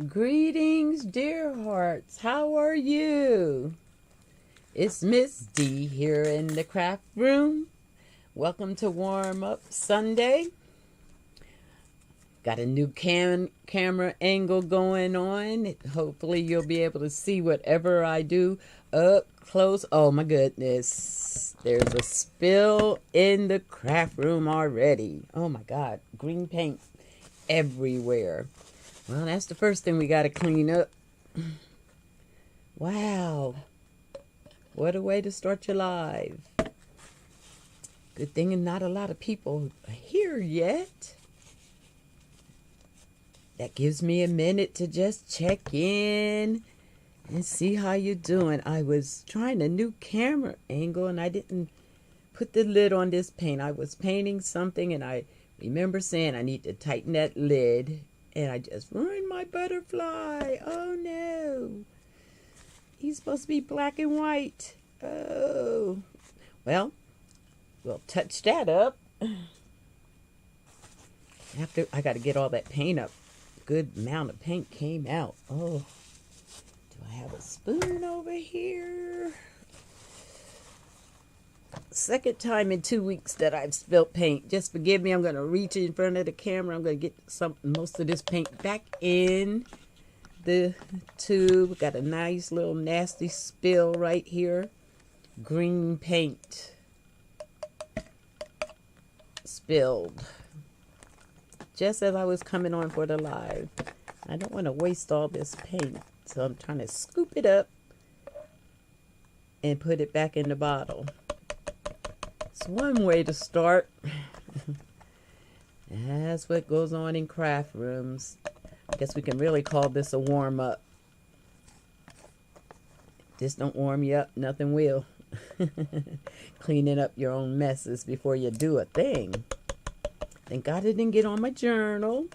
Greetings, dear hearts. How are you? It's MS.D here in the craft room. Welcome to Warm Up Sunday. Got a new camera angle going on. Hopefully you'll be able to see whatever I do up close. Oh my goodness. There's a spill in the craft room already. Oh my God. Green paint everywhere. Well, that's the first thing we got to clean up. Wow. What a way to start your live. Good thing not a lot of people are here yet. That gives me a minute to just check in and see how you're doing. I was trying a new camera angle and I didn't put the lid on this paint. I was painting something and I remember saying I need to tighten that lid. And I just ruined my butterfly. Oh no. He's supposed to be black and white. Oh. Well, we'll touch that up. After I got to get all that paint up. Good amount of paint came out. Oh. Do I have a spoon over here? Second time in 2 weeks that I've spilled paint. Just forgive me. I'm going to reach in front of the camera. I'm going to get most of this paint back in the tube. Got a nice little nasty spill right here. Green paint spilled. Just as I was coming on for the live. I don't want to waste all this paint. So I'm trying to scoop it up and put it back in the bottle. It's one way to start. That's what goes on in craft rooms. I guess we can really call this a warm-up. This don't warm you up, nothing will. Cleaning up your own messes before you do a thing. Thank God it didn't get on my journal.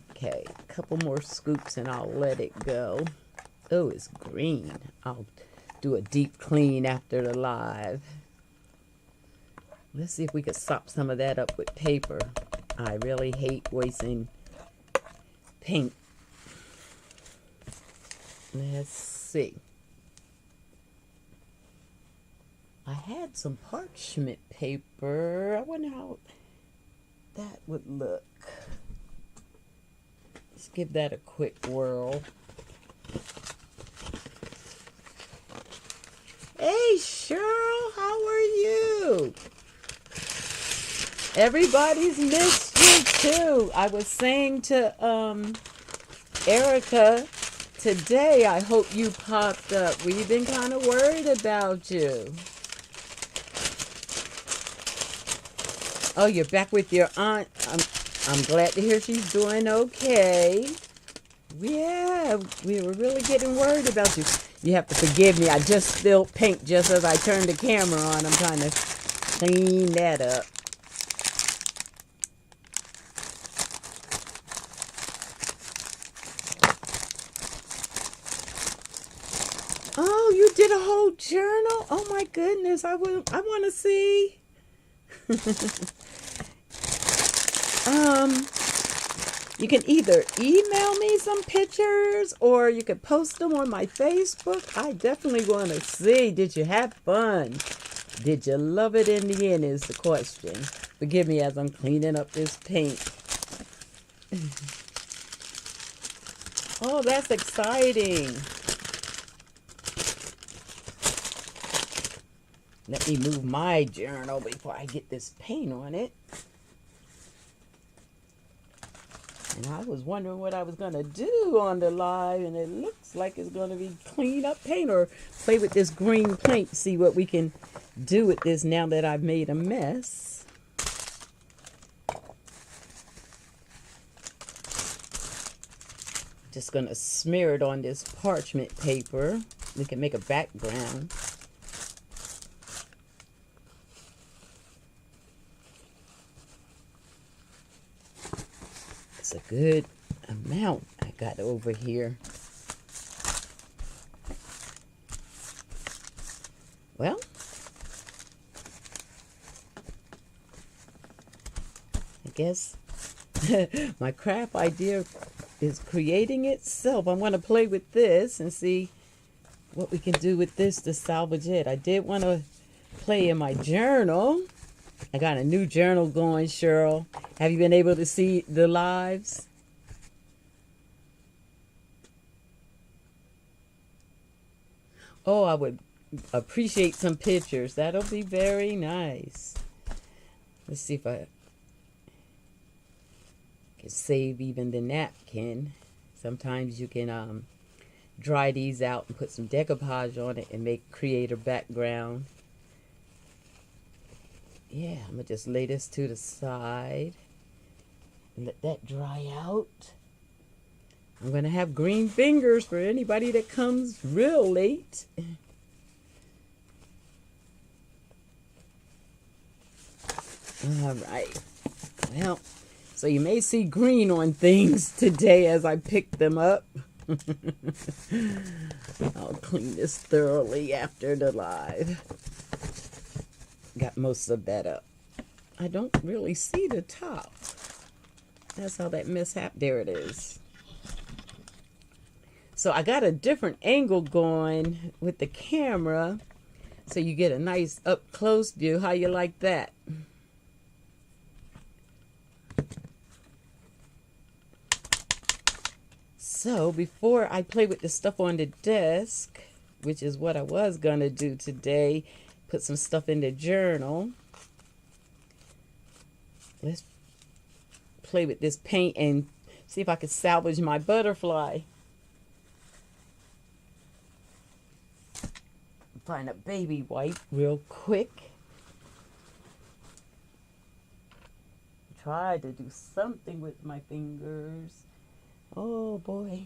Okay, a couple more scoops and I'll let it go. Oh, it's green. I'll do a deep clean after the live. Let's see if we can sop some of that up with paper. I really hate wasting paint. Let's see. I had some parchment paper. I wonder how that would look. Let's give that a quick whirl. Hey, Cheryl, how are you? Everybody's missed you too. I was saying to Erica today, I hope you popped up. We've been kind of worried about you. Oh, you're back with your aunt. I'm glad to hear she's doing okay. Yeah, we were really getting worried about you. You have to forgive me. I just spilled paint just as I turned the camera on. I'm trying to clean that up. Oh, you did a whole journal? Oh my goodness, I want to see. You can either email me some pictures or you can post them on my Facebook. I definitely want to see. Did you have fun? Did you love it in the end is the question. Forgive me as I'm cleaning up this paint. Oh, that's exciting. Let me move my journal before I get this paint on it. And I was wondering what I was going to do on the live, and it looks like it's going to be clean up paint or play with this green paint, see what we can do with this now that I've made a mess. Just going to smear it on this parchment paper. We can make a background. It's a good amount I got over here. Well, I guess my craft idea is creating itself. I want to play with this and see what we can do with this to salvage it. I did want to play in my journal. I got a new journal going, Cheryl. Have you been able to see the lives? Oh, I would appreciate some pictures. That'll be very nice. Let's see if I can save even the napkin. Sometimes you can dry these out and put some decoupage on it and create a background. Yeah, I'm gonna just lay this to the side and let that dry out. I'm gonna have green fingers for anybody that comes real late. All right. Well, so you may see green on things today as I pick them up. I'll clean this thoroughly after the live. Got most of that up. I don't really see the top. That's how that mishap. There it is. So I got a different angle going with the camera, so you get a nice up close view. How you like that? So before I play with the stuff on the desk, which is what I was gonna do today, put some stuff in the journal. Let's play with this paint and see if I can salvage my butterfly. Find a baby wipe real quick. Try to do something with my fingers. Oh boy,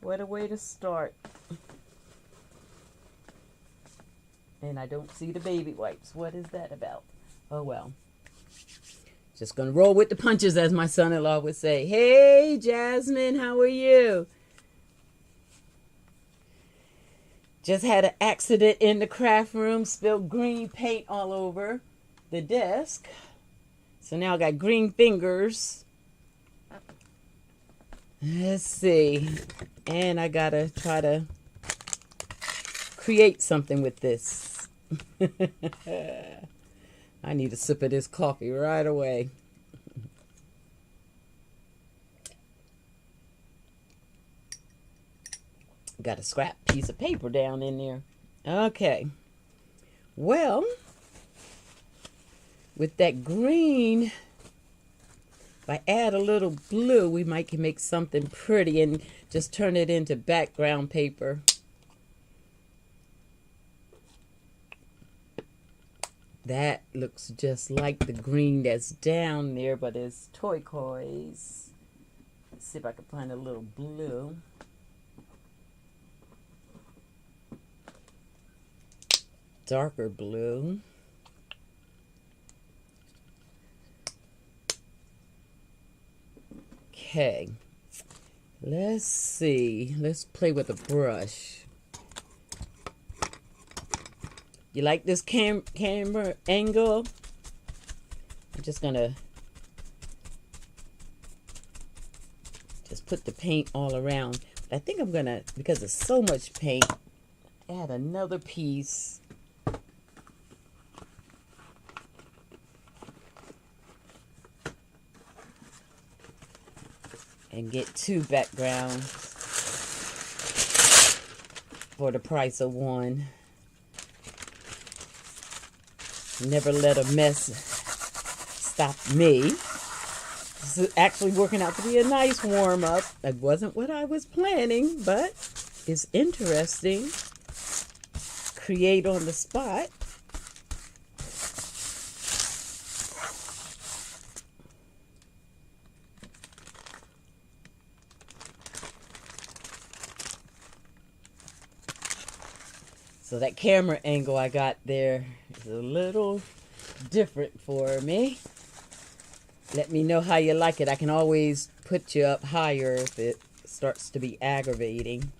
what a way to start. And I don't see the baby wipes. What is that about? Oh well. Just gonna roll with the punches, as my son-in-law would say. Hey Jasmine, how are you? Just had an accident in the craft room, spilled green paint all over the desk. So now I got green fingers. Let's see. And I gotta try to create something with this. I need a sip of this coffee right away. Got a scrap piece of paper down in there. Okay. Well, with that green, if I add a little blue, we might can make something pretty and just turn it into background paper. That looks just like the green that's down there, but it's turquoise. Let's see if I can find a little blue. Darker blue. Okay, let's see. Let's play with a brush. You like this camera angle? I'm just gonna just put the paint all around. But I think I'm gonna, because there's so much paint, add another piece. And get two backgrounds for the price of one. Never let a mess stop me. This is actually working out to be a nice warm-up. It wasn't what I was planning, but it's interesting. Create on the spot. So that camera angle I got there is a little different for me. Let me know how you like it. I can always put you up higher if it starts to be aggravating.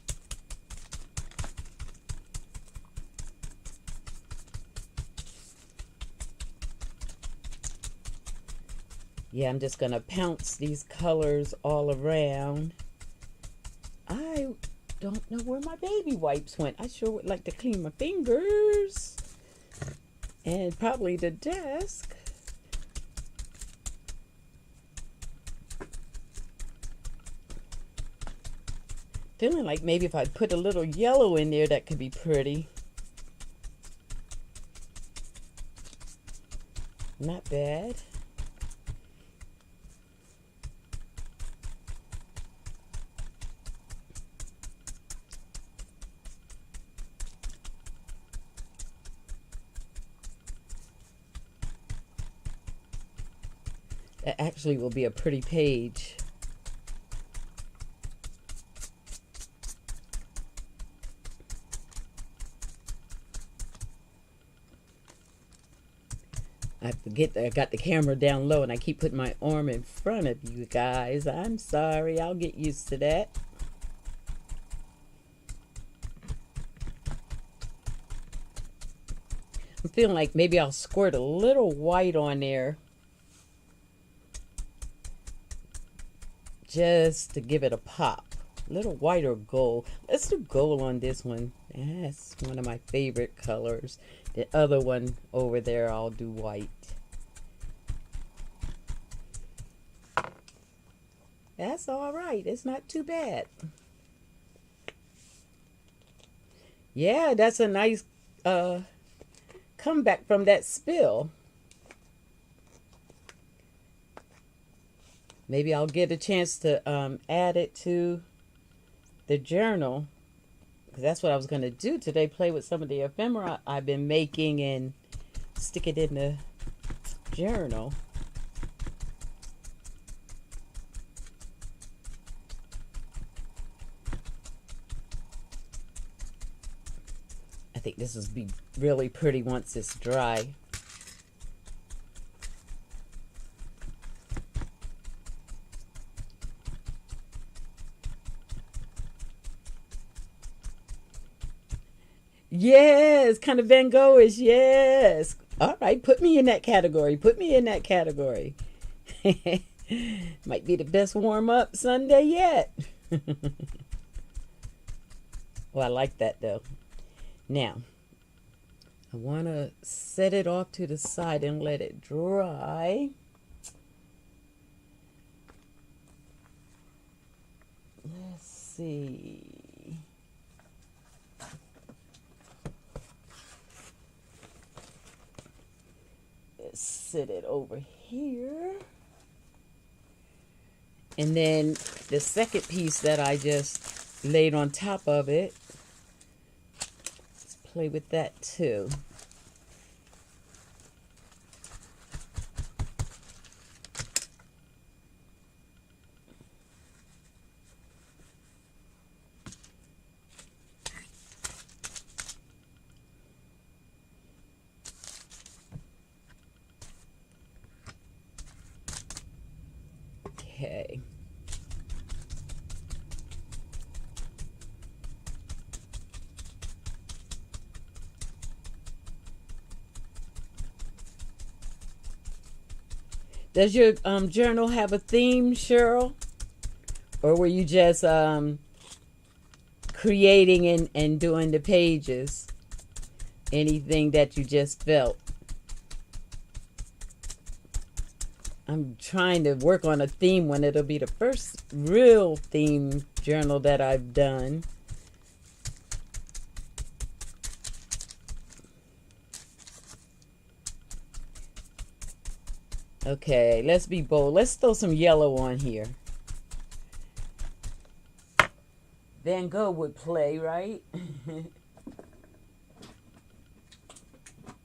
Yeah, I'm just going to pounce these colors all around. I don't know where my baby wipes went. I sure would like to clean my fingers. And probably the desk. Feeling like maybe if I put a little yellow in there, that could be pretty. Not bad. That actually will be a pretty page. I forget that I got the camera down low and I keep putting my arm in front of you guys. I'm sorry. I'll get used to that. I'm feeling like maybe I'll squirt a little white on there just to give it a pop. A little white or gold. Let's do gold on this one. That's one of my favorite colors. The other one over there, I'll do white. That's all right. It's not too bad. Yeah, that's a nice comeback from that spill. Maybe I'll get a chance to add it to the journal. Because that's what I was going to do today. Play with some of the ephemera I've been making and stick it in the journal. I think this will be really pretty once it's dry. Yes, kind of Van Gogh-ish, yes. All right, put me in that category. Put me in that category. Might be the best warm-up Sunday yet. Well, I like that, though. Now, I want to set it off to the side and let it dry. Let's see. Let's sit it over here. And then the second piece that I just laid on top of it, let's play with that too. Okay. Does your journal have a theme, Cheryl? Or were you just creating and doing the pages? Anything that you just felt? I'm trying to work on a theme one. It'll be the first real theme journal that I've done. Okay, let's be bold. Let's throw some yellow on here. Van Gogh would play, right?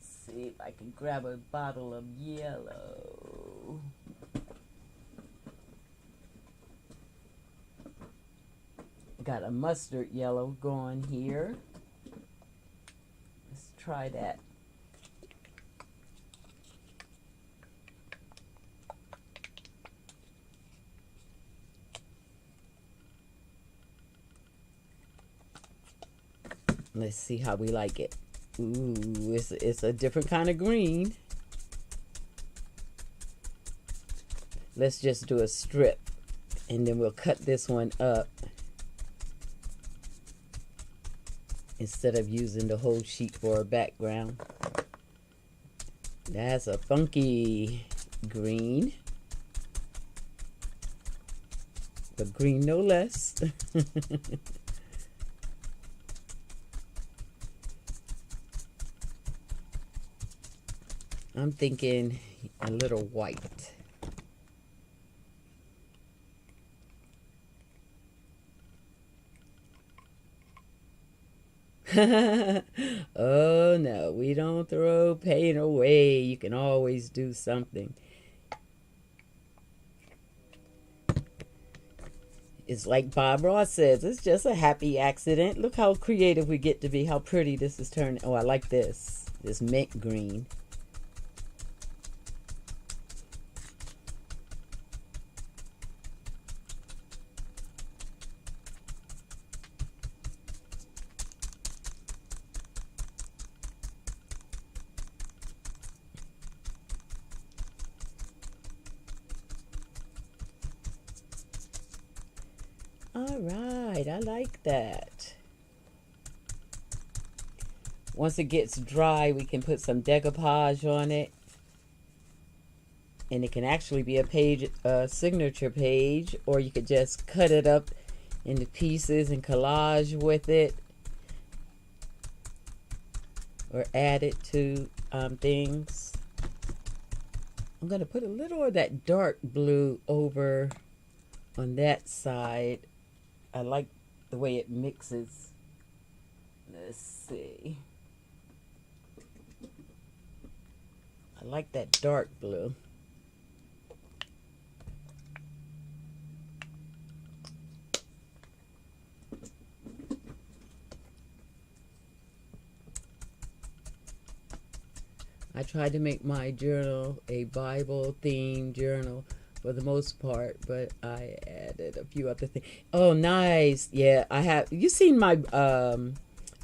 See if I can grab a bottle of yellow. Got a mustard yellow going here. Let's try that. Let's see how we like it. Ooh, it's a different kind of green. let's just do a strip, and then we'll cut this one up instead of using the whole sheet for a background. That's a funky green, but green no less. I'm thinking a little white. Oh no, we don't throw paint away. You can always do something. It's like Bob Ross says, it's just a happy accident. Look how creative we get to be, how pretty this is turning. Oh, I like this mint green. All right, I like that. Once it gets dry, we can put some decoupage on it. And it can actually be a page, a signature page, or you could just cut it up into pieces and collage with it. Or add it to things. I'm going to put a little of that dark blue over on that side. I like the way it mixes. Let's see. I like that dark blue. I tried to make my journal a Bible themed journal for the most part, but I added a few other things. Oh, nice. Yeah, I have. You seen my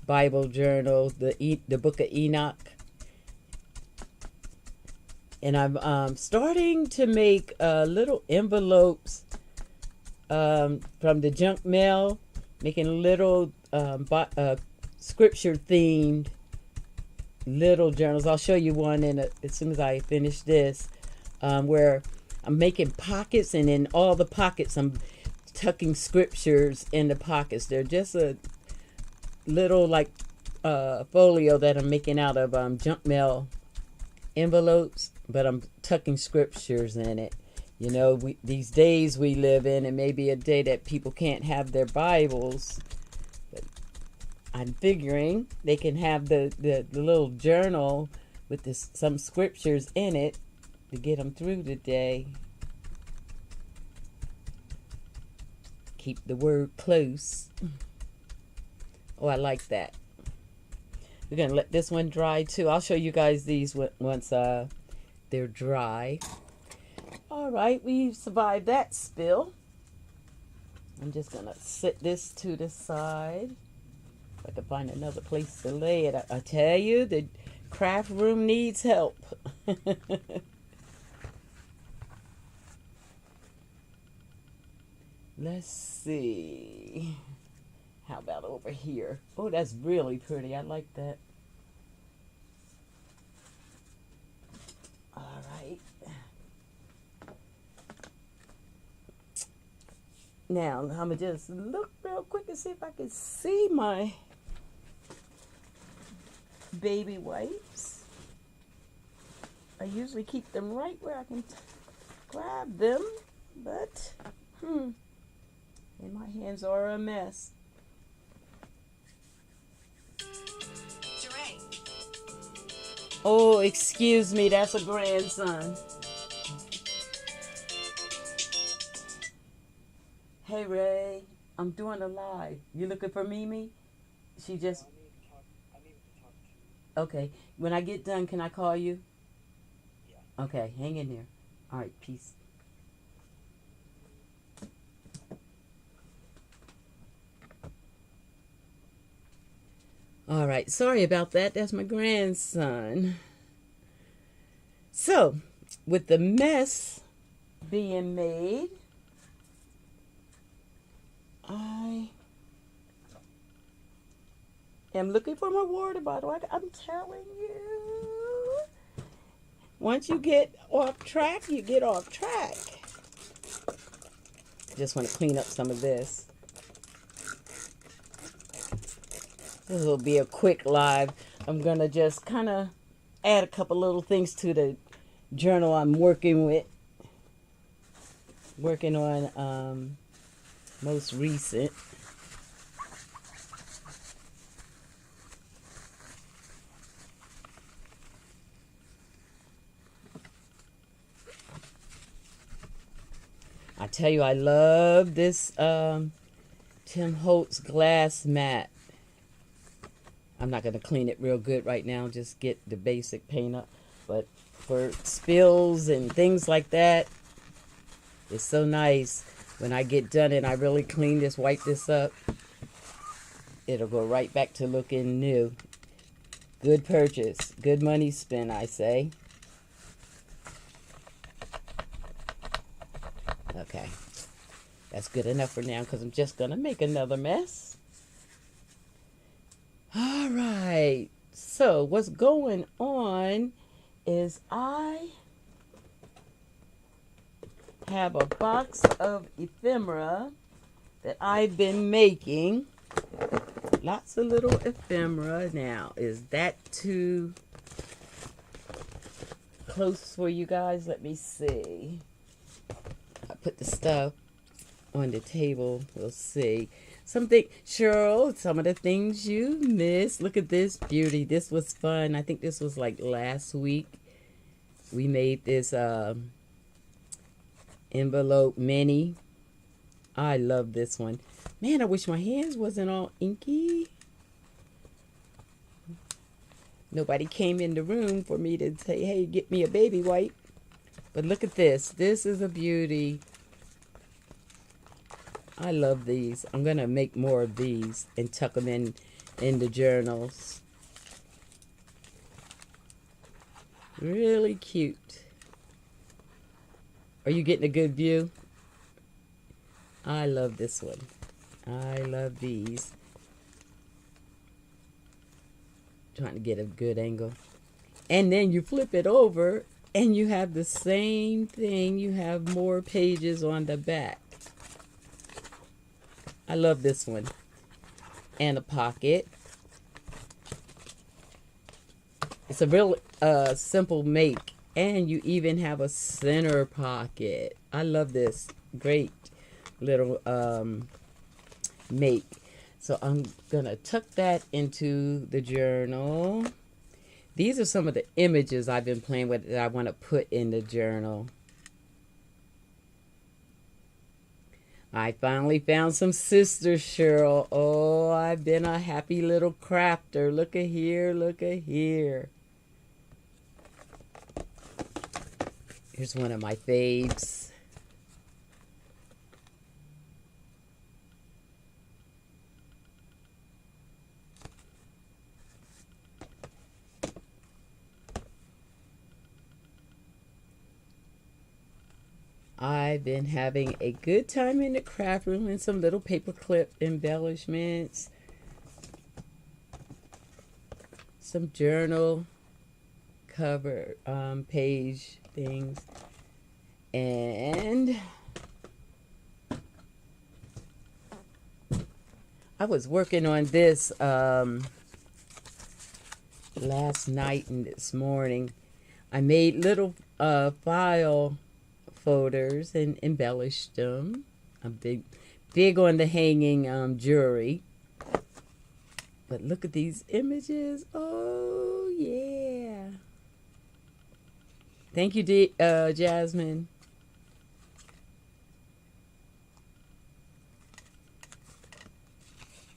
Bible journal, the book of Enoch? And I'm starting to make little envelopes from the junk mail, making little scripture themed little journals. I'll show you one as soon as I finish this, where I'm making pockets, and in all the pockets I'm tucking scriptures in the pockets. They're just a little like folio that I'm making out of junk mail envelopes, but I'm tucking scriptures in it. You know, these days we live in, it may be a day that people can't have their Bibles, but I'm figuring they can have the little journal with some scriptures in it to get them through the day. Keep the word close. Oh, I like that. We're going to let this one dry too. I'll show you guys these once they're dry. All right, we've survived that spill. I'm just going to set this to the side. If I can find another place to lay it. I tell you, the craft room needs help. Let's see. How about over here? Oh, that's really pretty. I like that. All right. Now, I'm going to just look real quick and see if I can see my baby wipes. I usually keep them right where I can grab them, but, and my hands are a mess. Oh, excuse me, that's a grandson. Hey, Ray, I'm doing a live. You looking for Mimi? She just... I need to talk to you. Okay, when I get done, can I call you? Yeah. Okay, hang in there. All right, peace. All right, sorry about that. That's my grandson. So, with the mess being made. I am looking for my water bottle. I'm telling you. Once you get off track, you get off track. Just want to clean up some of this. This will be a quick live. I'm going to just kind of add a couple little things to the journal I'm working with. Working on most recent. I tell you, I love this Tim Holtz glass mat. I'm not going to clean it real good right now, just get the basic paint up. But for spills and things like that, it's so nice. When I get done and I really clean this, wipe this up, it'll go right back to looking new. Good purchase. Good money spent, I say. Okay. That's good enough for now because I'm just going to make another mess. All right. So what's going on is I have a box of ephemera that I've been making. Lots of little ephemera. Now, is that too close for you guys? Let me see. I put the stuff on the table. We'll see. Something, Cheryl, some of the things you missed. Look at this beauty. This was fun. I think this was like last week. We made this envelope mini. I love this one. Man, I wish my hands wasn't all inky. Nobody came in the room for me to say, hey, get me a baby wipe. But look at this. This is a beauty. I love these. I'm going to make more of these and tuck them in the journals. Really cute. Are you getting a good view? I love this one. I love these. Trying to get a good angle. And then you flip it over and you have the same thing. You have more pages on the back. I love this one. And a pocket. It's a real simple make. And you even have a center pocket. I love this. Great little make. So I'm going to tuck that into the journal. These are some of the images I've been playing with that I want to put in the journal. I finally found some sisters, Cheryl. Oh, I've been a happy little crafter. Look at here, look at here. Here's one of my faves. I've been having a good time in the craft room and some little paperclip embellishments. Some journal cover page things. And I was working on this last night and this morning. I made little file folders and embellished them. I'm big on the hanging jewelry. But look at these images. Oh yeah. Thank you, Jasmine.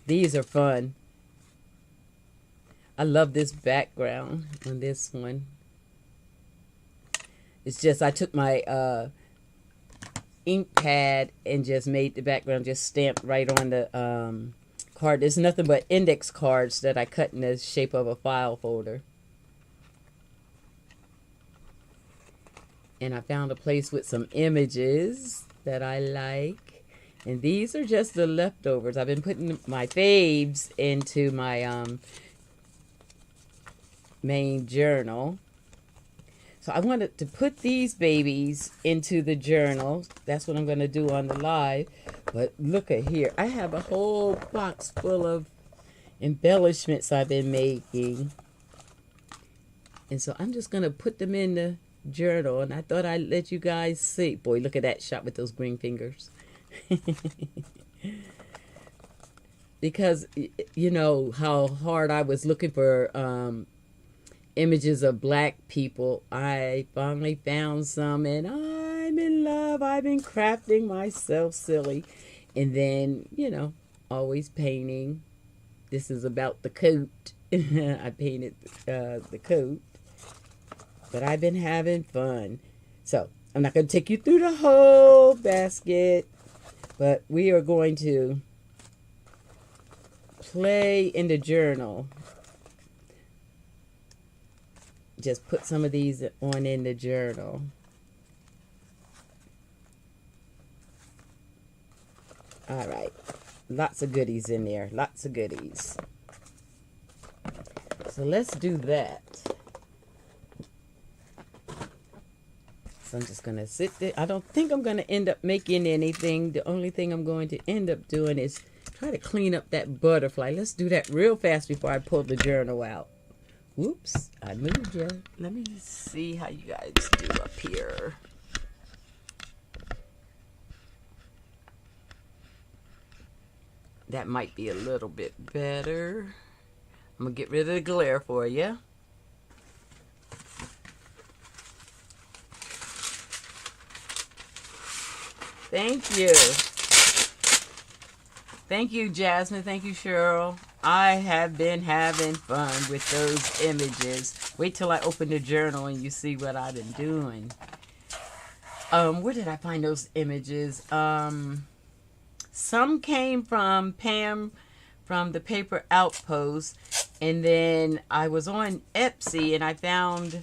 These are fun. I love this background on this one. It's just I took my ink pad and just made the background just stamped right on the card. There's nothing but index cards that I cut in the shape of a file folder. And I found a place with some images that I like. And these are just the leftovers. I've been putting my faves into my main journal. So I wanted to put these babies into the journal. That's what I'm going to do on the live. But look at here. I have a whole box full of embellishments I've been making. And so I'm just going to put them in the journal. And I thought I'd let you guys see. Boy, look at that shot with those green fingers. Because, you know, how hard I was looking for images of black people. I finally found some, and I'm in love. I've been crafting myself silly. And then, you know, always painting. This is about the coat. I painted the coat. But I've been having fun. So, I'm not going to take you through the whole basket. But we are going to play in the journal. Just put some of these on in the journal. All right. Lots of goodies in there. Lots of goodies. So let's do that. So I'm just going to sit there. I don't think I'm going to end up making anything. The only thing I'm going to end up doing is try to clean up that butterfly. Let's do that real fast before I pull the journal out. Whoops, I moved you. Let me see how you guys do up here. That might be a little bit better. I'm going to get rid of the glare for you. Thank you. Thank you, Jasmine. Thank you, Cheryl. I have been having fun with those images. Wait till I open the journal and you see what I've been doing. Where did I find those images? Some came from Pam from the Paper Outpost. And then I was on Etsy and I found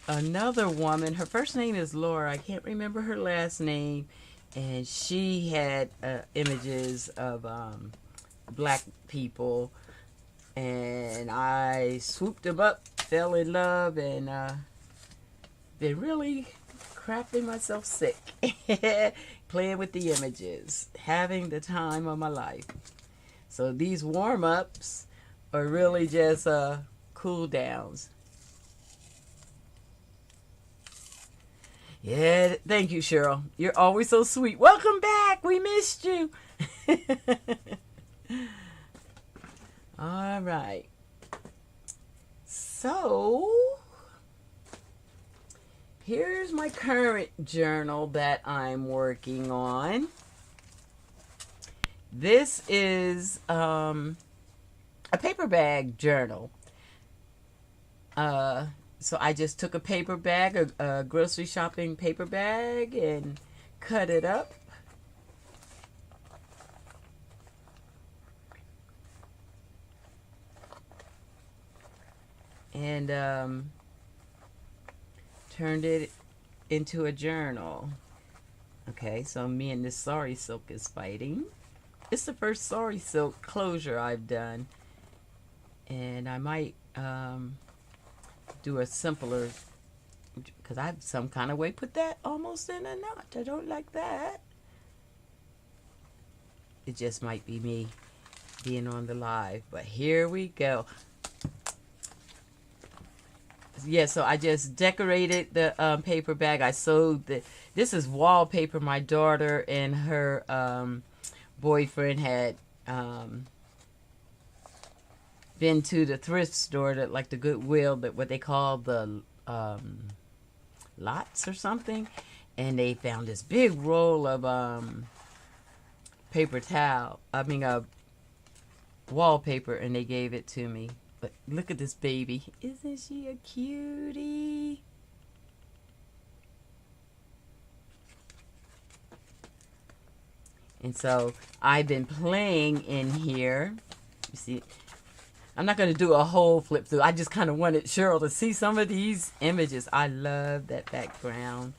another woman. Her first name is Laura. I can't remember her last name. And she had images of black people, and I swooped them up, fell in love, and been really crafting myself sick, playing with the images, having the time of my life. So these warm-ups are really just cool downs. Yeah, thank you, Cheryl. You're always so sweet. Welcome back. We missed you. All right. So, here's my current journal that I'm working on. This is a paper bag journal. So I just took a paper bag, a grocery shopping paper bag, and cut it up. And turned it into a journal. Okay, so me and this sari silk is fighting. It's the first sari silk closure I've done. And I might do a simpler, because I have some kind of way put that almost in a knot. I don't like that. It just might be me being on the live, but here we go. Yeah, so I just decorated the paper bag. I sewed this is wallpaper my daughter and her boyfriend had been to the thrift store, that like the Goodwill, that what they call the lots or something, and they found this big roll of paper towel. I mean, wallpaper, and they gave it to me. But look at this baby. Isn't she a cutie? And so I've been playing in here. You see, I'm not going to do a whole flip through. I just kind of wanted Cheryl to see some of these images. I love that background.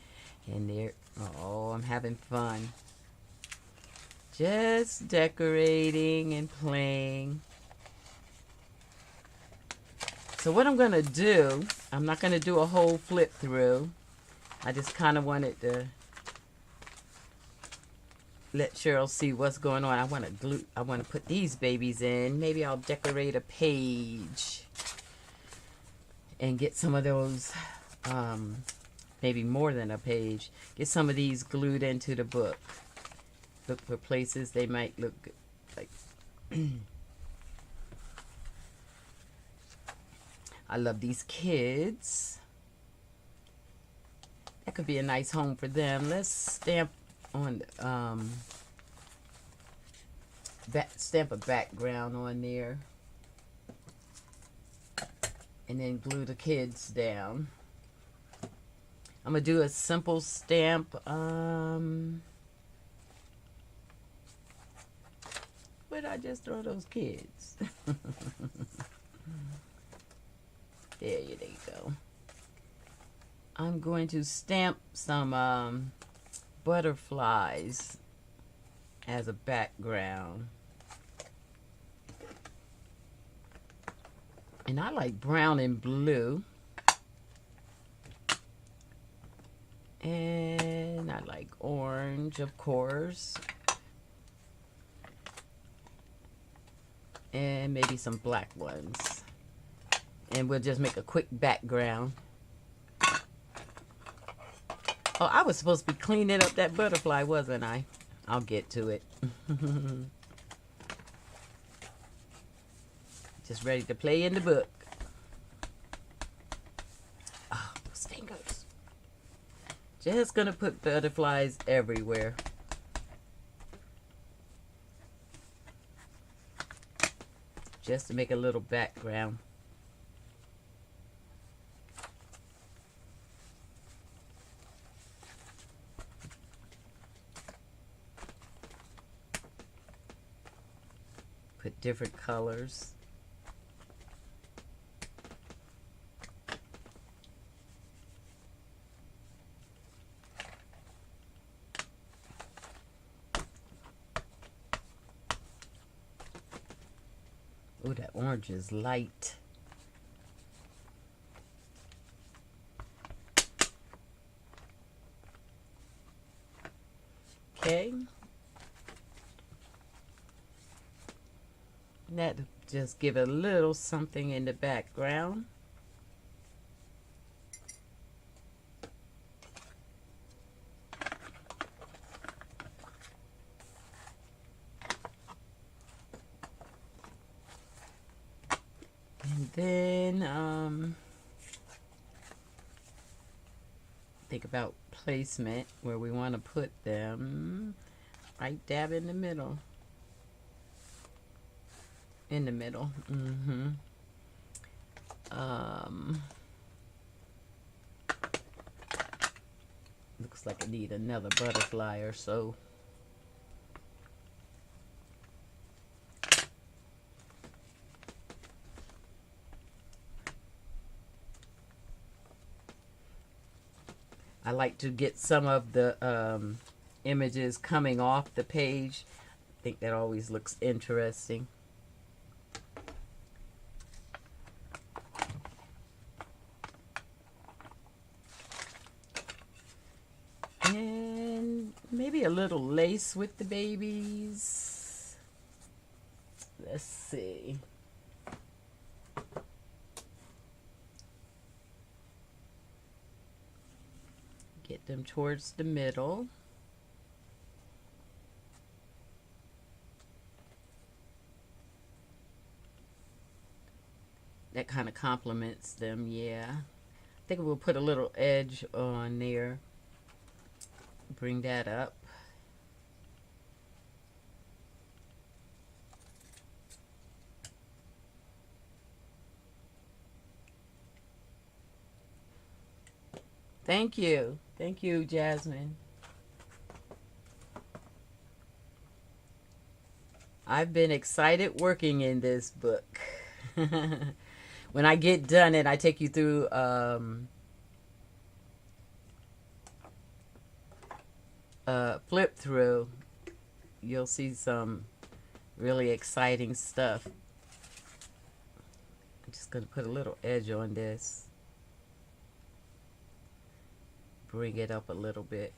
And there, oh, I'm having fun. Just decorating and playing. So what I'm going to do, I'm not going to do a whole flip through. I just kind of wanted to let Cheryl see what's going on. I want to put these babies in. Maybe I'll decorate a page and get some of those, maybe more than a page. Get some of these glued into the book. Look for places they might look good, like. I love these kids. That could be a nice home for them. Let's stamp on stamp a background on there, and then glue the kids down. I'm gonna do a simple stamp. Where'd I just throw those kids? There you go. I'm going to stamp some butterflies as a background. And I like brown and blue. And I like orange, of course. And maybe some black ones. And we'll just make a quick background. Oh, I was supposed to be cleaning up that butterfly, wasn't I? I'll get to it. Just ready to play in the book. Oh, those fingers. Just gonna put butterflies everywhere. Just to make a little background. Put different colors. Oh, that orange is light. Okay. That just give a little something in the background. And then think about placement, where we want to put them. Right dab in the middle. In the middle. Looks like I need another butterfly or so. I like to get some of the images coming off the page. I think that always looks interesting. And maybe a little lace with the babies. Let's see. Get them towards the middle. That kind of complements them, yeah. I think we'll put a little edge on there. Bring that up. Thank you. Thank you, Jasmine. I've been excited working in this book. When I get done and I take you through flip through, you'll see some really exciting stuff. I'm just going to put a little edge on this. Bring it up a little bit.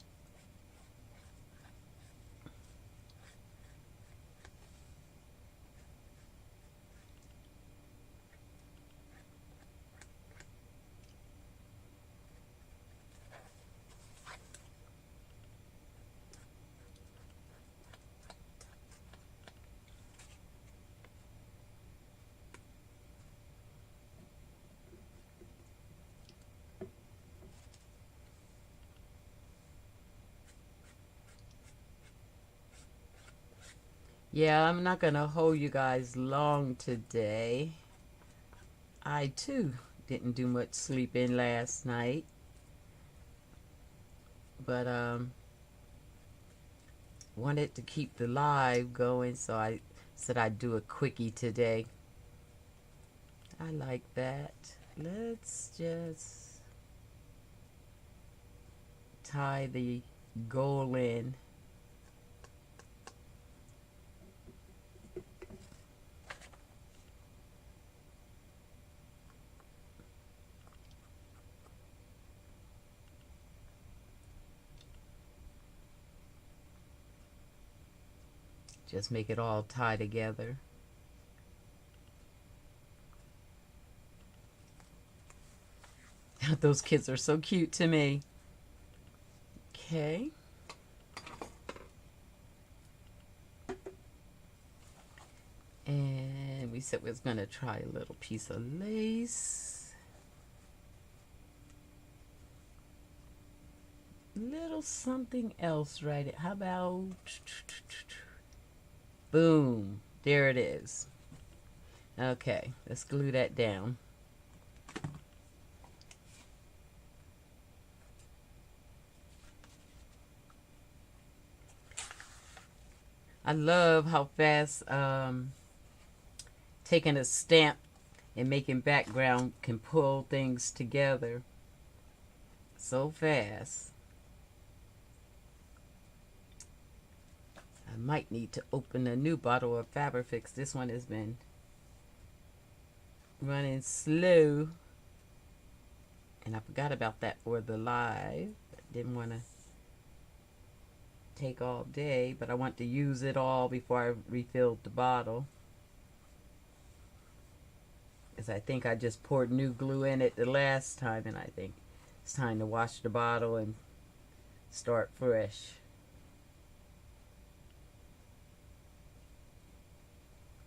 Yeah, I'm not going to hold you guys long today. I too didn't do much sleeping last night. But wanted to keep the live going, so I said I'd do a quickie today. I like that. Let's just tie the goal in. Just make it all tie together. Those kids are so cute to me. Okay. And we said we was going to try a little piece of lace. Little something else right. How about... Boom. There it is. Okay, let's glue that down. I love how fast taking a stamp and making background can pull things together so fast. I might need to open a new bottle of Fabrifix. This one has been running slow. And I forgot about that for the live. I didn't want to take all day, but I want to use it all before I refilled the bottle. Because I think I just poured new glue in it the last time, and I think it's time to wash the bottle and start fresh.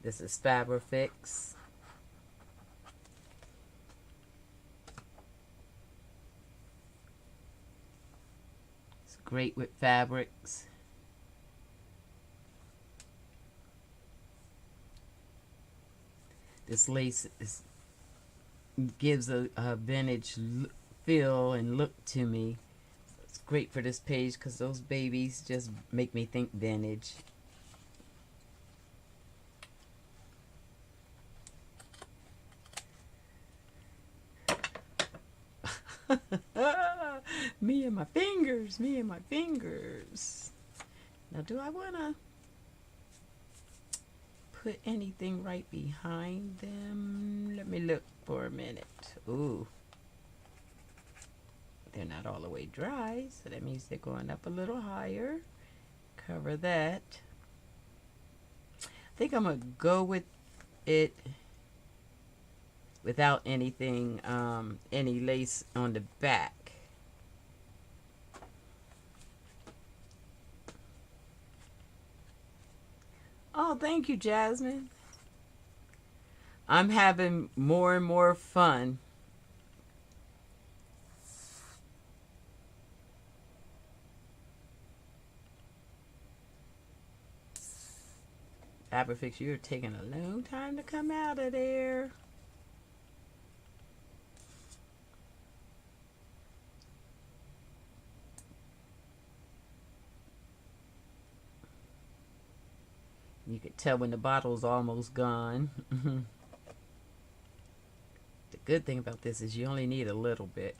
This is Fabrifix. It's great with fabrics. This lace gives a vintage feel and look to me. It's great for this page because those babies just make me think vintage. Me and my fingers, me and my fingers. Now, do I want to put anything right behind them? Let me look for a minute. Ooh. They're not all the way dry, so that means they're going up a little higher. Cover that. I think I'm going to go with it without anything, any lace on the back. Oh, thank you, Jasmine. I'm having more and more fun. Fabrifix, you're taking a long time to come out of there. You could tell when the bottle's almost gone. good thing about this is you only need a little bit.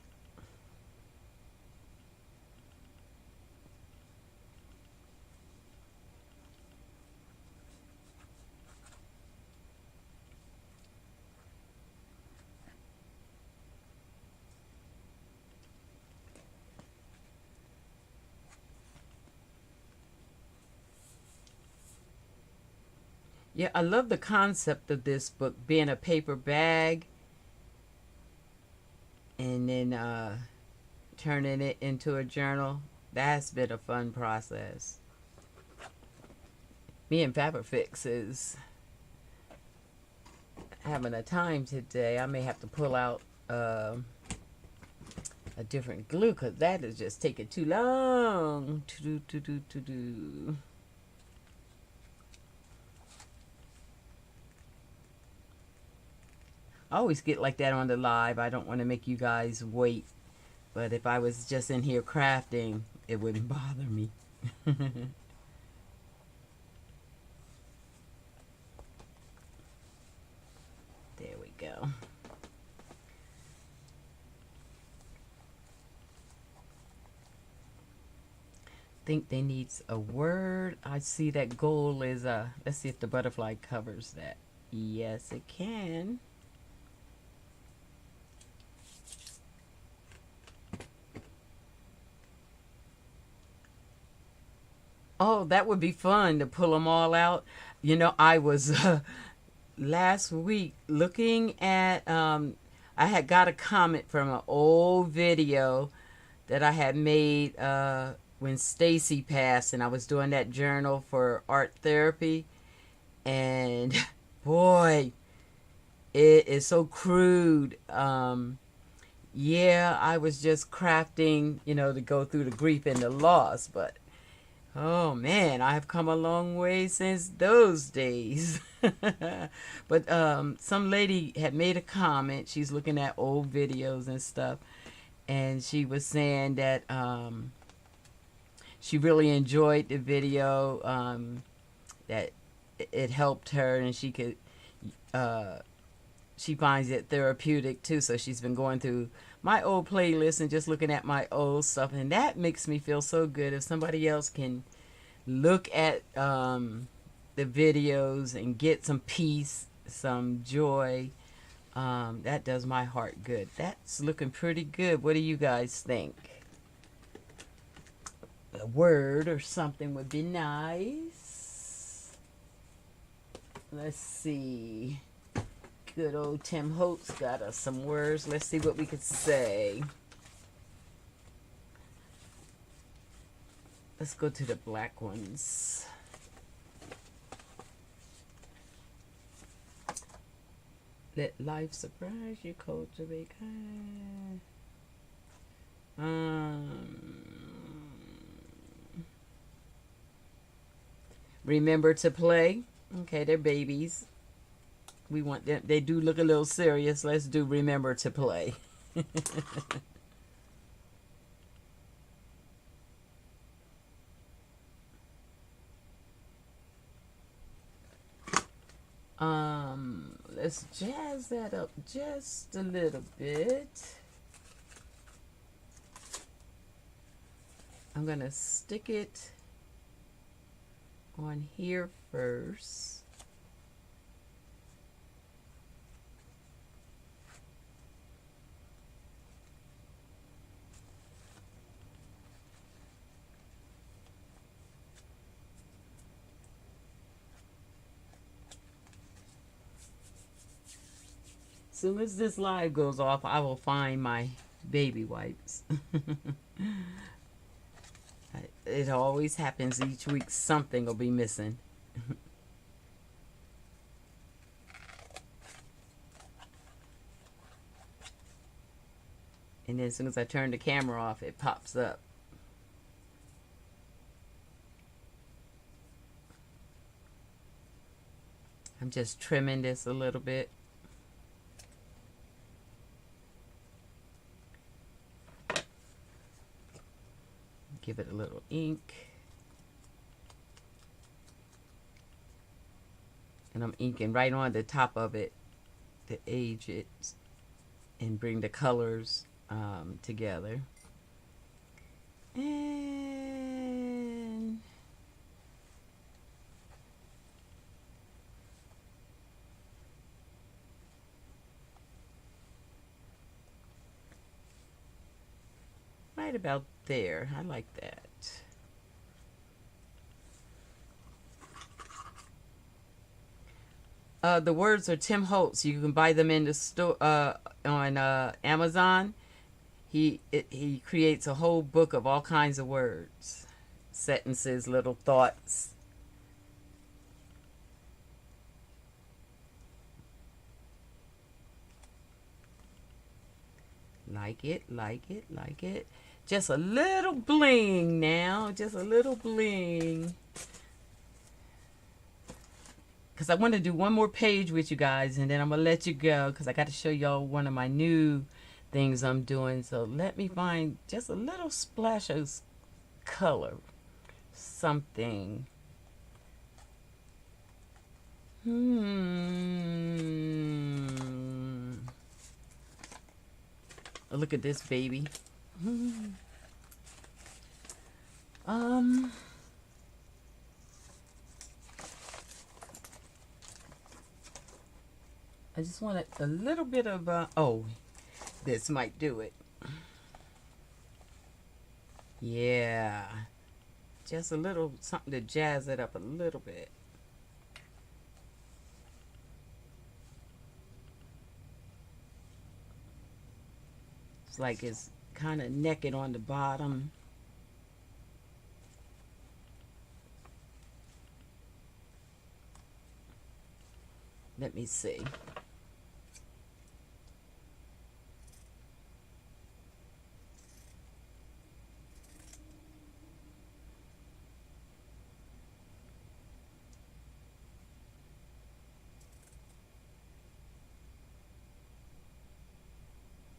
Yeah, I love the concept of this book being a paper bag and then turning it into a journal. That's been a fun process. Me and Fabrifix is having a time today. I may have to pull out a different glue because that is just taking too long to do. I always get like that on the live. I don't want to make you guys wait. But if I was just in here crafting, it wouldn't bother me. There we go. Think they needs a word. I see that goal is let's see if the butterfly covers that. Yes, it can. Oh, that would be fun to pull them all out. You know, I was last week looking at, I had got a comment from an old video that I had made when Stacy passed, and I was doing that journal for art therapy. And boy, it is so crude. Yeah, I was just crafting, you know, to go through the grief and the loss, but oh man, I've come a long way since those days. But some lady had made a comment. She's looking at old videos and stuff, and she was saying that she really enjoyed the video, that it helped her, and she could she finds it therapeutic too. So she's been going through my old playlist and just looking at my old stuff, and that makes me feel so good. If somebody else can look at the videos and get some peace, some joy, that does my heart good. That's looking pretty good. What do you guys think? A word or something would be nice. Let's see. Good old Tim Holtz got us some words. Let's see what we could say. Let's go to the black ones. Let life surprise you, cultivate kind. Remember to play. Okay, they're babies. We want them. They do look a little serious. Let's do remember to play. Let's jazz that up just a little bit. I'm gonna stick it on here first. Soon as this live goes off, I will find my baby wipes. It always happens each week. Something will be missing. And then as soon as I turn the camera off, it pops up. I'm just trimming this a little bit. Give it a little ink. And I'm inking right on the top of it to age it. and bring the colors together. And right about there. I like that. The words are Tim Holtz. You can buy them in the store on Amazon. He creates a whole book of all kinds of words, sentences, little thoughts. Like it, like it, like it. Just a little bling now. Just a little bling. Because I want to do one more page with you guys, and then I'm going to let you go because I got to show y'all one of my new things I'm doing. So let me find just a little splash of color. Something. Look at this baby. I just want a little bit of, oh, this might do it. Yeah. Just a little something to jazz it up a little bit. It's like it's kind of naked on the bottom. Let me see.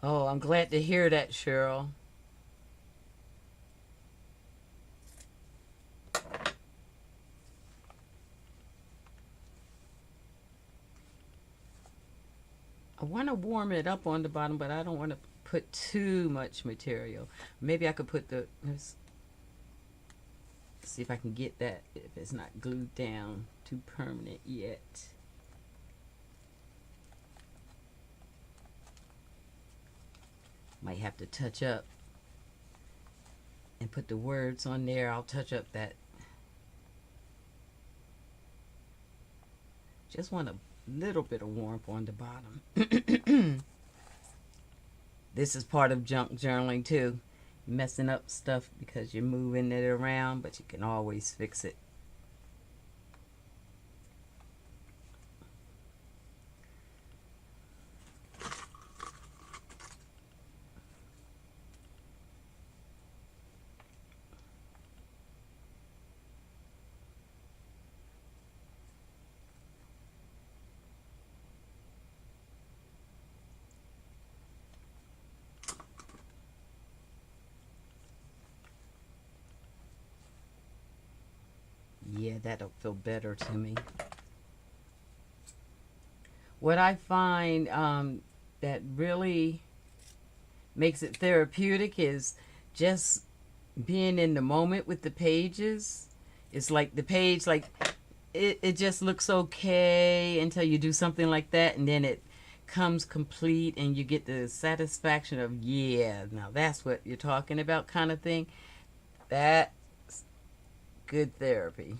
Oh, I'm glad to hear that, Cheryl. I want to warm it up on the bottom, but I don't want to put too much material. Maybe I could put the, let's see if I can get that, if it's not glued down too permanent yet. Might have to touch up and put the words on there. I'll touch up that. Just want a little bit of warmth on the bottom. This is part of junk journaling too. Messing up stuff because you're moving it around, but you can always fix it. Yeah, that'll feel better to me. What I find that really makes it therapeutic is just being in the moment with the pages. It's like the page, like it just looks okay until you do something like that, and then it comes complete and you get the satisfaction of, yeah, now that's what you're talking about kind of thing. That's good therapy.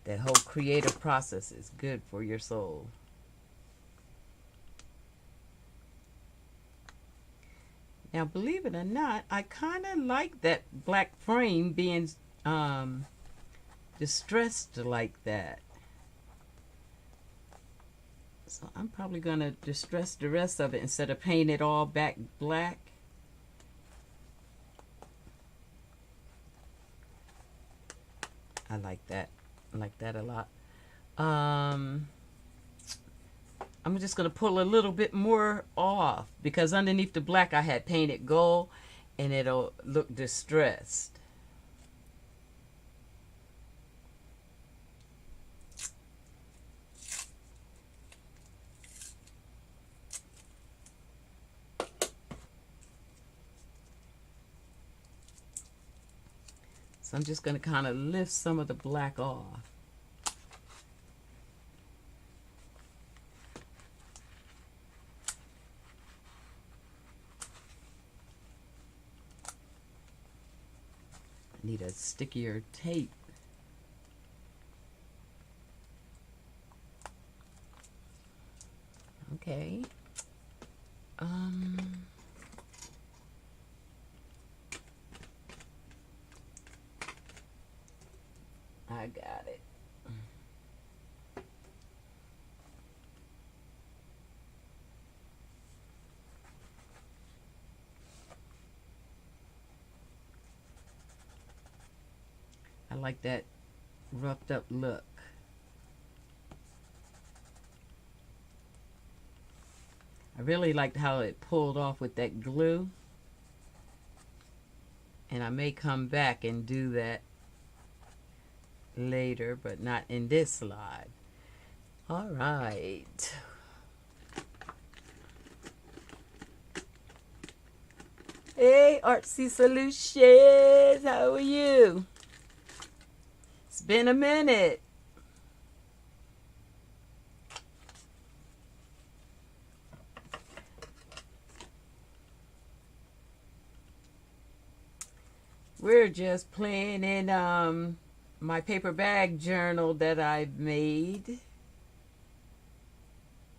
That whole creative process is good for your soul. Now, believe it or not, I kind of like that black frame being distressed like that. So I'm probably going to distress the rest of it instead of paint it all back black. I like that. I like that a lot. I'm just going to pull a little bit more off because underneath the black I had painted gold and it'll look distressed. So I'm just going to kind of lift some of the black off. I need a stickier tape. Okay. I got it. I like that roughed up look. I really liked how it pulled off with that glue. And I may come back and do that later, but not in this slide. All right. Hey, Artsy Solutions, how are you? It's been a minute. We're just playing in my paper bag journal that I've made.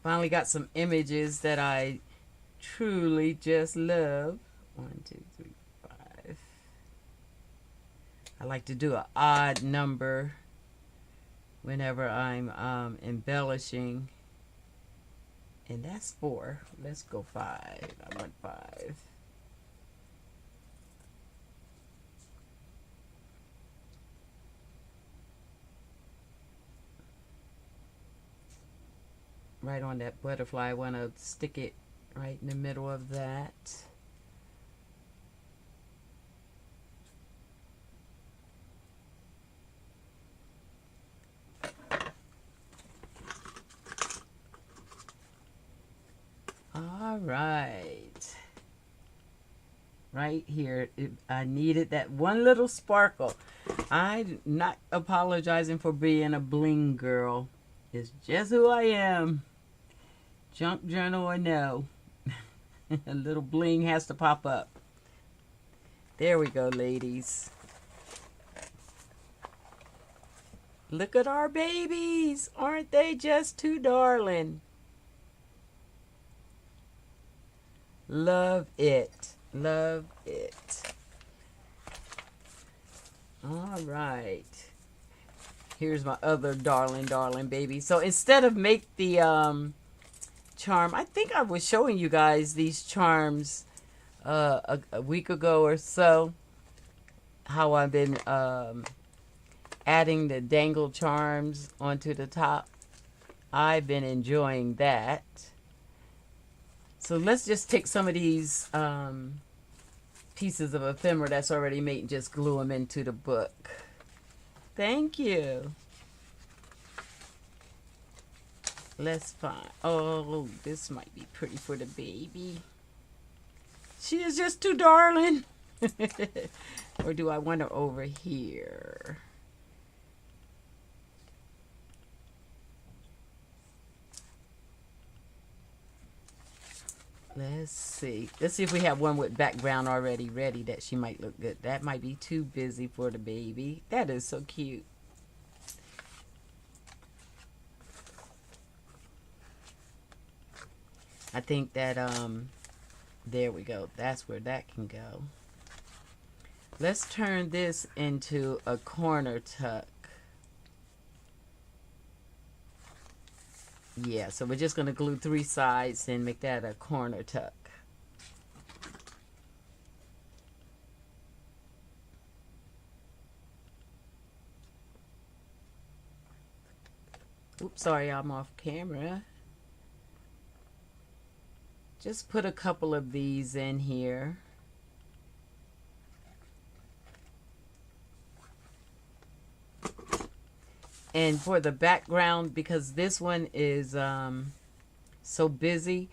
Finally got some images that I truly just love. 1, 2, 3, 5. I like to do an odd number whenever I'm embellishing. And that's 4. Let's go 5. I want 5. Right on that butterfly, I want to stick it right in the middle of that. All right. Right here, I needed that one little sparkle. I'm not apologizing for being a bling girl. It's just who I am. Junk journal or no. A little bling has to pop up. There we go, ladies. Look at our babies. Aren't they just too darling? Love it. Love it. All right. Here's my other darling baby. So instead of make the charm, I think I was showing you guys these charms a week ago or so, how I've been adding the dangle charms onto the top. I've been enjoying that. So let's just take some of these pieces of ephemera that's already made and just glue them into the book. Thank you. Let's find, oh, this might be pretty for the baby. She is just too darling. Or do I want her over here? Let's see. Let's see if we have one with background already ready that she might look good. That might be too busy for the baby. That is so cute. I think that, there we go. That's where that can go. Let's turn this into a corner tuck. Yeah, so we're just going to glue 3 sides and make that a corner tuck. Oops, sorry, I'm off camera. Just put a couple of these in here. And for the background, because this one is so busy,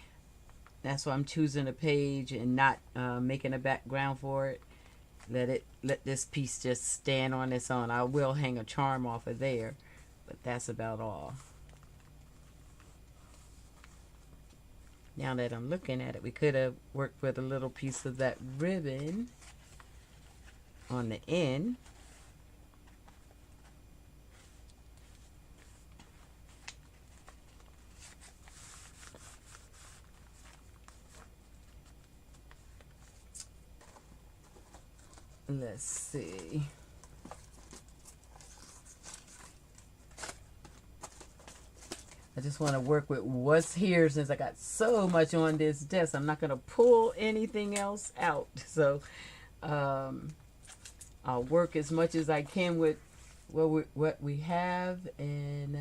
that's why I'm choosing a page and not making a background for it. let this piece just stand on its own. I will hang a charm off of there, but that's about all. Now that I'm looking at it, we could have worked with a little piece of that ribbon on the end. Let's see. I just want to work with what's here since I got so much on this desk. I'm not going to pull anything else out. So I'll work as much as I can with what we have, and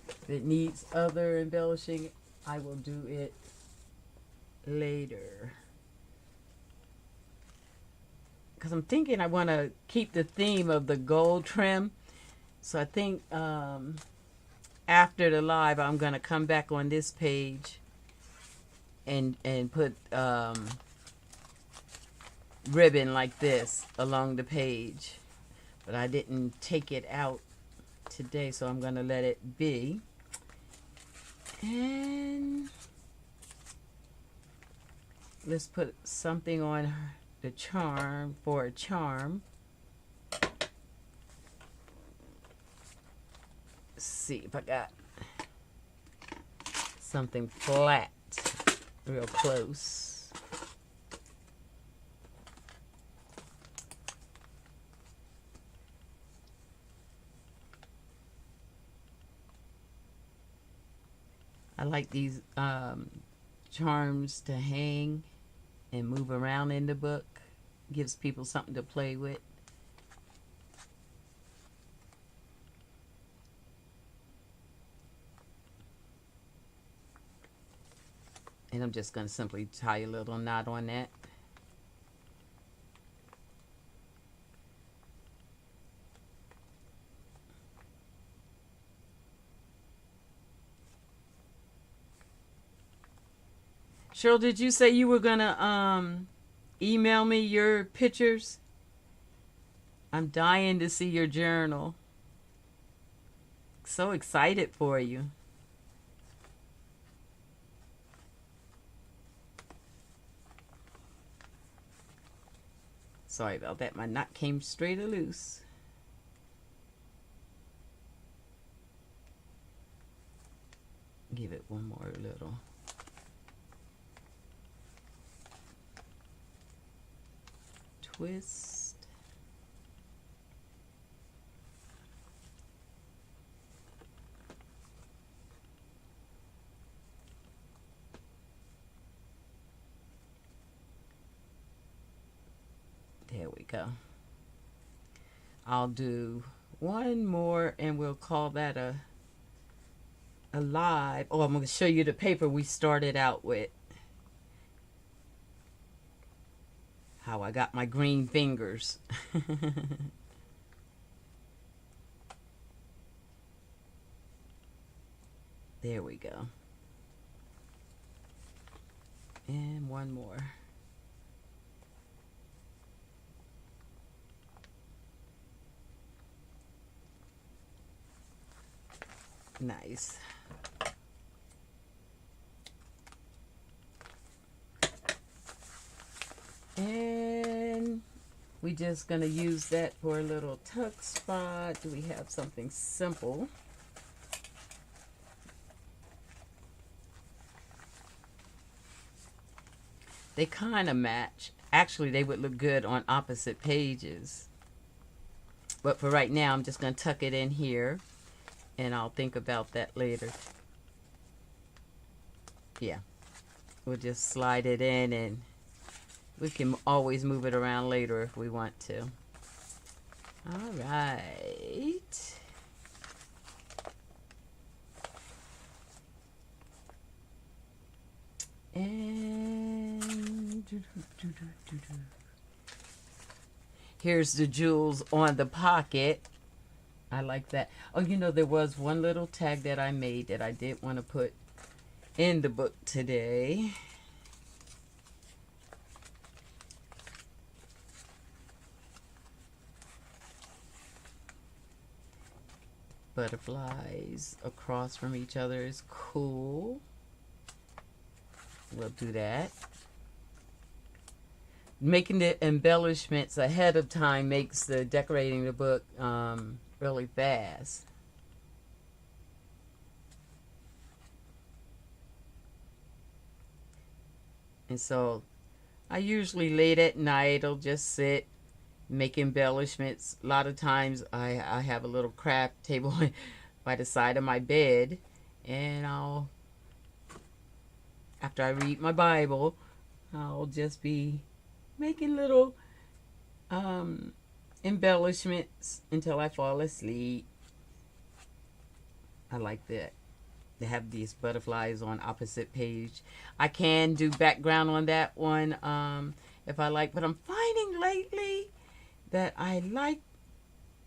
if it needs other embellishing, I will do it later. Because I'm thinking I want to keep the theme of the gold trim. So I think after the live, I'm going to come back on this page and put ribbon like this along the page. But I didn't take it out today, so I'm going to let it be. And let's put something on the charm for a charm. Let's see if I got something flat real close. I like these charms to hang and move around in the book. Gives people something to play with. And I'm just going to simply tie a little knot on that. Cheryl, did you say you were going to email me your pictures? I'm dying to see your journal. So excited for you. Sorry about that. My knot came straight or loose. Give it one more little. Twist. There we go. I'll do one more and we'll call that a live. Oh, I'm going to show you the paper we started out with. How I got my green fingers. There we go. And one more. Nice. And we're just going to use that for a little tuck spot. Do we have something simple? They kind of match. Actually, they would look good on opposite pages. But for right now, I'm just going to tuck it in here. And I'll think about that later. Yeah. We'll just slide it in and we can always move it around later if we want to. All right. And here's the jewels on the pocket. I like that. Oh, you know, there was one little tag that I made that I did want to put in the book today. butterflies across from each other is cool. We'll do that. Making the embellishments ahead of time makes the decorating the book really fast. And so I usually late at night I'll just sit, make embellishments. A lot of times I have a little craft table by the side of my bed, and after I read my Bible, I'll just be making little embellishments until I fall asleep. I like that. They have these butterflies on opposite page. I can do background on that one if I like, but I'm finding lately that I like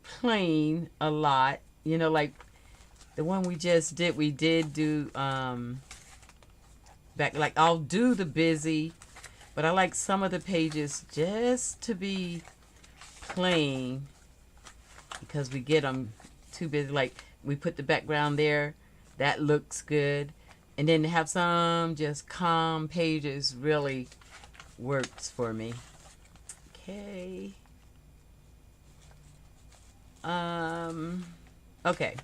plain a lot. You know, like the one we just did, we did do like I'll do the busy, but I like some of the pages just to be plain because we get them too busy. Like we put the background there, that looks good, and then to have some just calm pages really works for me. Okay. Okay.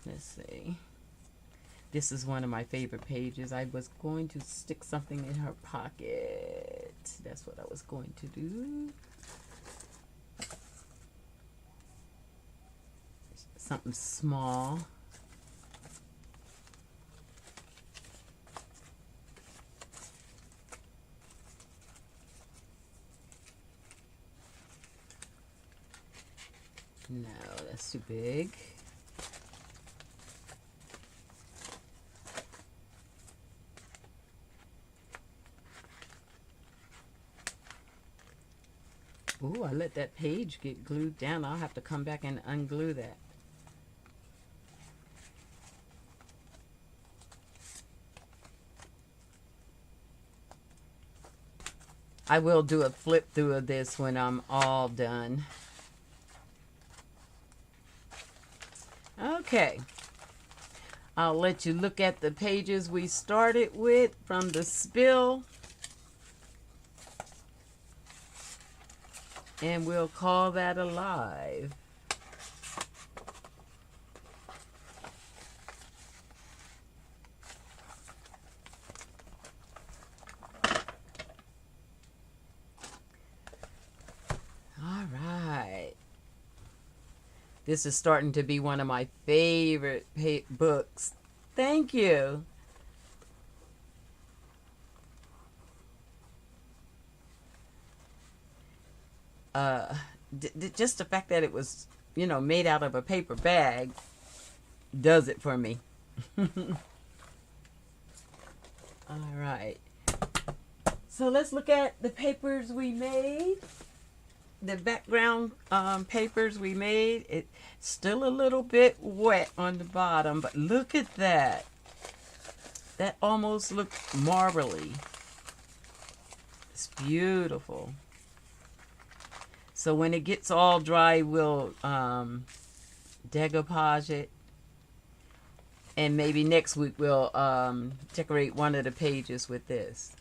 Let's see. This is one of my favorite pages. I was going to stick something in her pocket. That's what I was going to do. Something small. No, that's too big. Ooh, I let that page get glued down. I'll have to come back and unglue that. I will do a flip through of this when I'm all done. Okay. I'll let you look at the pages we started with from the spill. And we'll call that alive. All right. This is starting to be one of my favorite books. Thank you. Just the fact that it was, you know, made out of a paper bag does it for me. All right. So let's look at the papers we made. The background papers we made. It's still a little bit wet on the bottom, but look at that. That almost looks marbly. It's beautiful. So when it gets all dry, we'll decoupage it. And maybe next week we'll decorate one of the pages with this.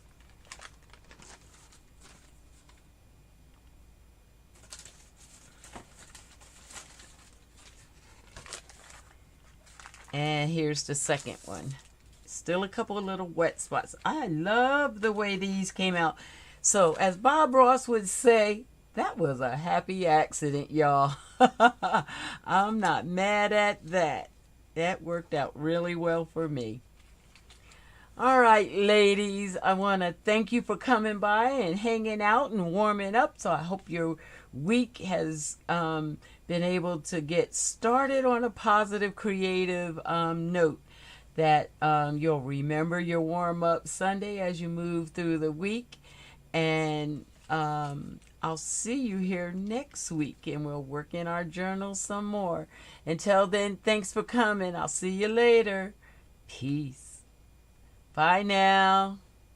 And here's the second one. Still a couple of little wet spots. I love the way these came out. So as Bob Ross would say, that was a happy accident, y'all. I'm not mad at that. That worked out really well for me. All right, ladies, I want to thank you for coming by and hanging out and warming up. So I hope your week has been able to get started on a positive, creative note, that you'll remember your warm-up Sunday as you move through the week. And I'll see you here next week, and we'll work in our journal some more. Until then, thanks for coming. I'll see you later. Peace. Bye now.